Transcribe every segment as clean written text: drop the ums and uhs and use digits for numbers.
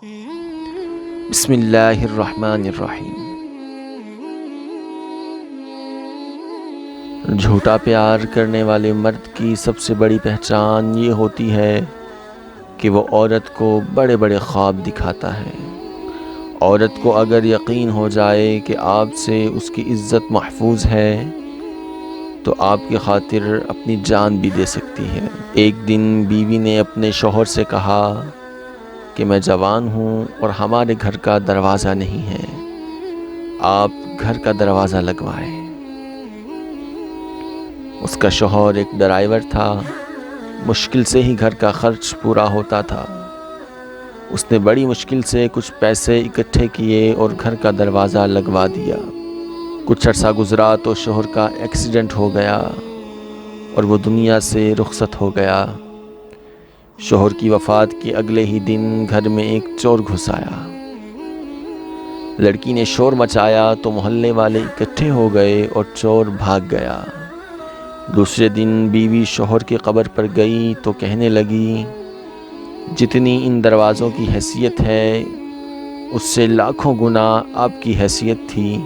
بسم اللہ الرحمن الرحیم۔ جھوٹا پیار کرنے والے مرد کی سب سے بڑی پہچان یہ ہوتی ہے کہ وہ عورت کو بڑے بڑے خواب دکھاتا ہے۔ عورت کو اگر یقین ہو جائے کہ آپ سے اس کی عزت محفوظ ہے تو آپ کی خاطر اپنی جان بھی دے سکتی ہے۔ ایک دن بیوی نے اپنے شوہر سے کہا کہ میں جوان ہوں اور ہمارے گھر کا دروازہ نہیں ہے، آپ گھر کا دروازہ لگوائیں۔ اس کا شوہر ایک ڈرائیور تھا، مشکل سے ہی گھر کا خرچ پورا ہوتا تھا۔ اس نے بڑی مشکل سے کچھ پیسے اکٹھے کیے اور گھر کا دروازہ لگوا دیا۔ کچھ عرصہ گزرا تو شوہر کا ایکسیڈنٹ ہو گیا اور وہ دنیا سے رخصت ہو گیا۔ شوہر کی وفات کے اگلے ہی دن گھر میں ایک چور گھس آیا۔ لڑکی نے شور مچایا تو محلے والے اکٹھے ہو گئے اور چور بھاگ گیا۔ دوسرے دن بیوی شوہر کی قبر پر گئی تو کہنے لگی، جتنی ان دروازوں کی حیثیت ہے اس سے لاکھوں گنا آپ کی حیثیت تھی۔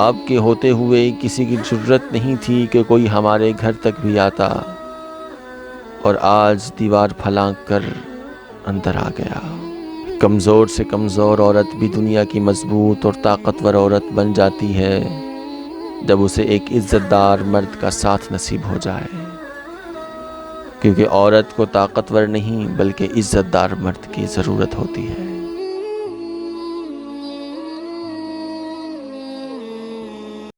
آپ کے ہوتے ہوئے کسی کی جرت نہیں تھی کہ کوئی ہمارے گھر تک بھی آتا، اور آج دیوار پھلانگ کر اندر آ گیا۔ کمزور سے کمزور عورت بھی دنیا کی مضبوط اور طاقتور عورت بن جاتی ہے جب اسے ایک عزت دار مرد کا ساتھ نصیب ہو جائے، کیونکہ عورت کو طاقتور نہیں بلکہ عزت دار مرد کی ضرورت ہوتی ہے۔